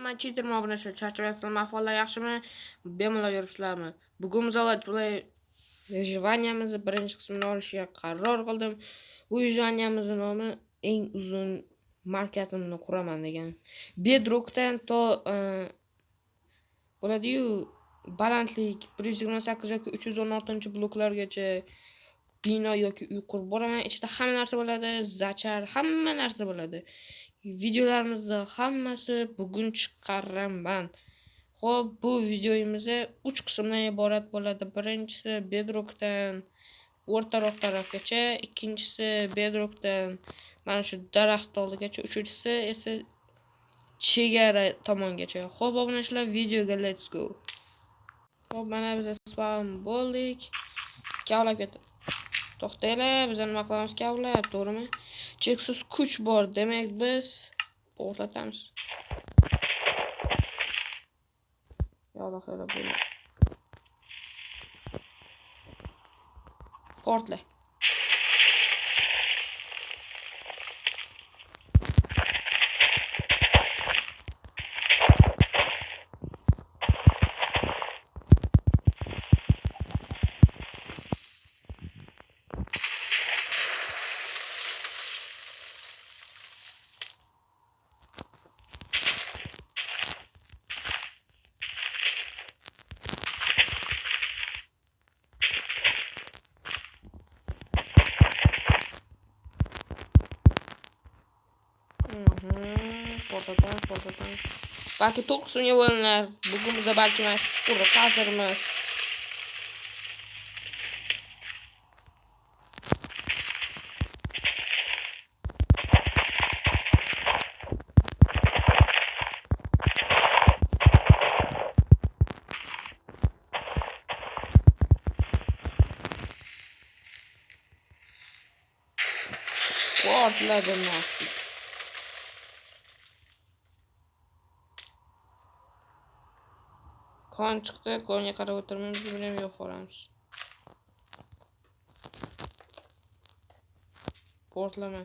Hamma cheaterman obunachilar charchamayapsizlarmi? Ahvollar yaxshimi? Bemalol yuribsizlarmi? Bugun mizolat play vyjvaniyamizni birinchi qismini olishga qaror qildim. Bu vyjvaniyamizning nomi eng uzun markatimni quraman degan. Bedrockdan to bo'ladi-yu, balandlik 128 yoki 316-bloklargacha bino yoki uy qurib boraman. Ichida hamma narsa bo'ladi, zachar, hamma narsa bo'ladi. Videolarimizda hammasi bugun chiqaraman. Xo'p, bu videoyimizda 3 qismdan iborat bo'ladi. Birinchisi bedrockdan o'rtaroq tarafgacha, ikkinchisi bedrockdan mana shu daraxt oldigacha, uchinchisi esa chegara tomongacha. Xo'p, obunachilar, videoga let's go. Xo'p, mana biz spawn bo'ldik. Kavlab ketdi. To'xtanglar, biz nima qilamiz kavlab, to'g'rimi? Cheksiz kuch bor, demak biz portlatamiz. Yavla xayla bo'ldi. Portla. Portlatamiz. Balki to'qqizinchi bo'linar. Bugun biz balki mana shu chuqurda qazirmiz. Portladim nasib. Kon chiqdi, konga qarab o'tirmaymiz, buni ham yo'q qilamiz. Portlama.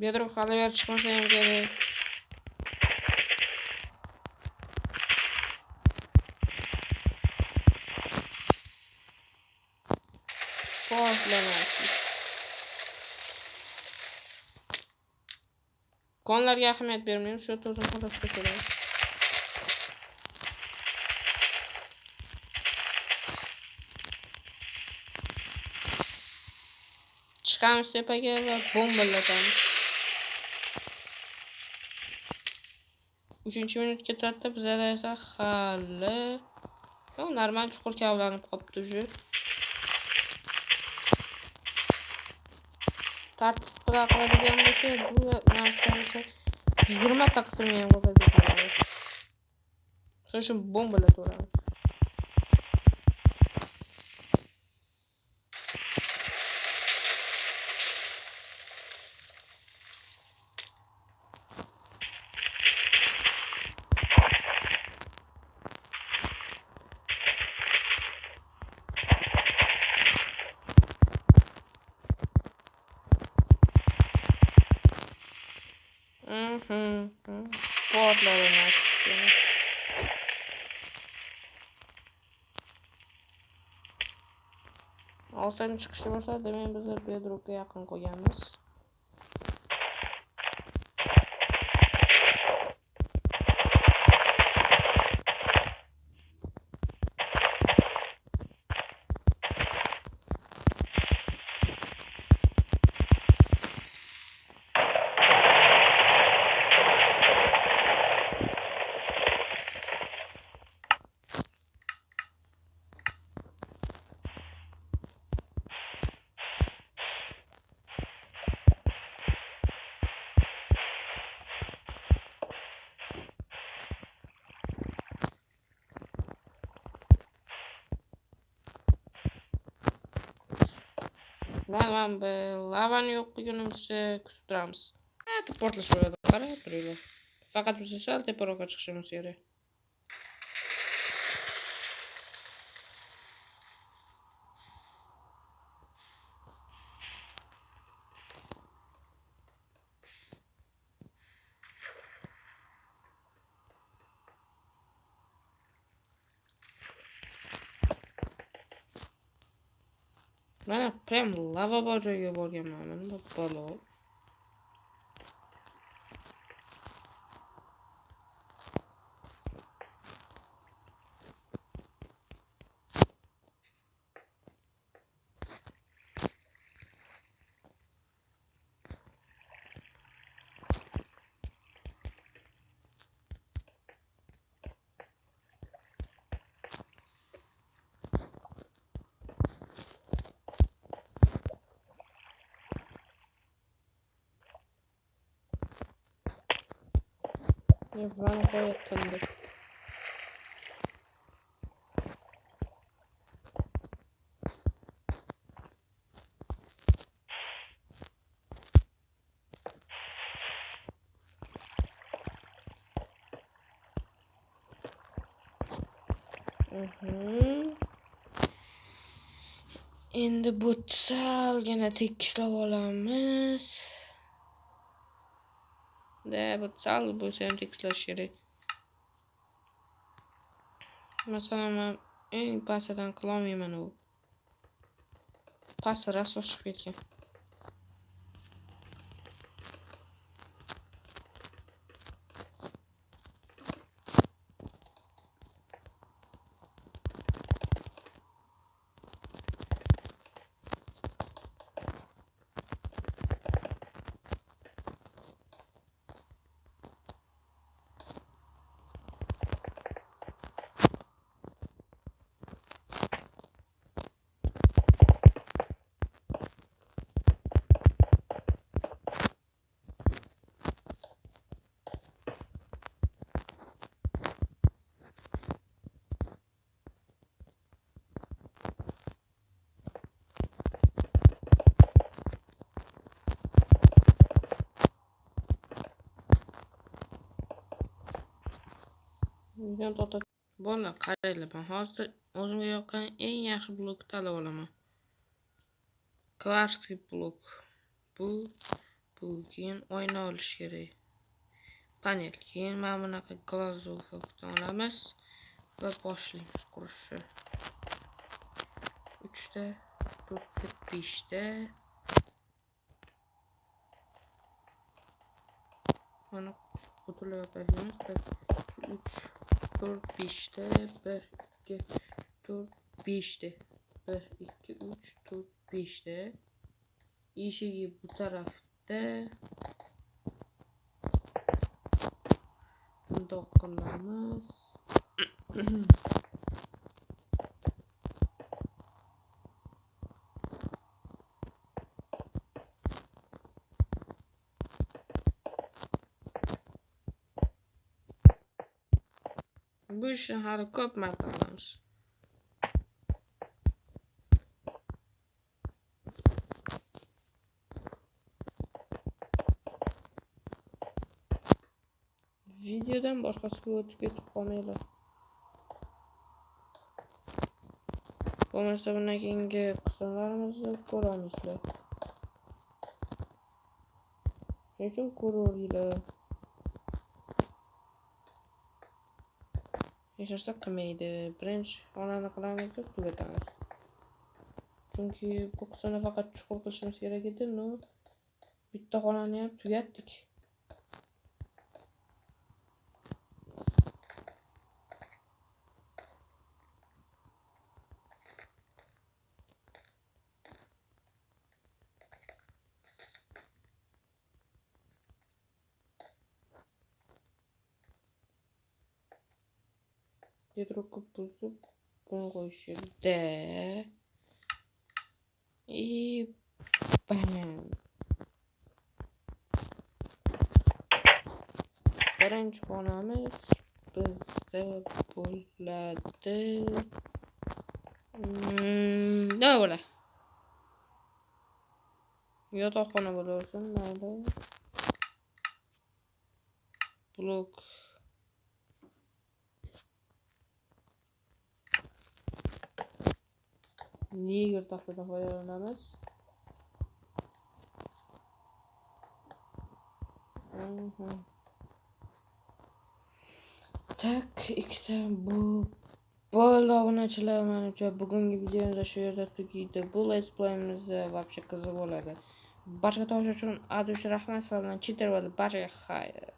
Bedrock hali ber chiqmasa ham kerak. Portlama. Konlarga ahamiyat bermaymiz, shu to'zon xolasga kelamiz. Chiqamiz tepaga va bombalatamiz. 3-minutga turadi, bizda esa hali normal chuqur kavlanib qolibdi уже. Tartib qiladigan bo'lsa, bu narsani 20 ta qismini ham qo'yadi. Shuning uchun bombalataveramiz. Portladim aslında. Altın çıkışı varsa demeyin biz de bedrock'a yakın koyamız. Ben lavanı yo'qliginimizcha kutib turamiz. Portlash bo'ladi, qarab turinglar. Faqat biz sal teparoqqa chiqishimiz kerak. Mana prям lava bor joyga borganman. Mana balo. Bana koyatlandı. Endi bu salgina tekislab olamiz. Bu sal bo'lsa ham tekislash kerak. Masalan, men eng pastidan qila olmayman u. Pasti raso chiqib ketgan. Videoni to'xtat. Bolalar, qaranglar, men hozir o'zimga yoqqan eng yaxshi blokni tanlab olaman. Kvartsli blok. Bu keyin oyna olish kerak. Panel. Keyin mana bunaqa glazovkani olamiz va boshlaymiz qurishni. 3 ta, 4 ta, 5 ta. Mana butunlay yopamiz. 3 4 5 ta, 1 2 4 5 ta. 1 2 3 4 5 ta. Eshigi bu tarafda. Bundoq qilamiz. Bu ishni hali ko'p marta qilamiz. Videodan boshqasiga o'tib ketib qolmanglar. Bo'lmasa bundan keyingi qismlarimizni ko'ramizlar. Shuning uchun ko'raveringlar. Hech narsa qilmaydi. Birinchi xonani qilamiz deb tugatamiz. Chunki bu qismni faqat chuqur qilishimiz kerak edi. No, bitta xonani ham tugatdik. Bedrock'u buzib bunu qo'yish yerda. Bam. Birinchi xonamiz bizda bo'ladi. Nima bo'ladi? Yotoqxona bo'laversin, mayli. Blok. Niger taxtadan foydalanamiz. Tak, ikkita bu Bo'ldi obunachilar, menimcha bugungi videomiz shu yerda tugaydi. Bu let's play'imiz вообще qiziq bo'ladi. Barchaga tomosha uchun rahmat, sizlar bilan cheater bo'ldi. Barchaga xayr.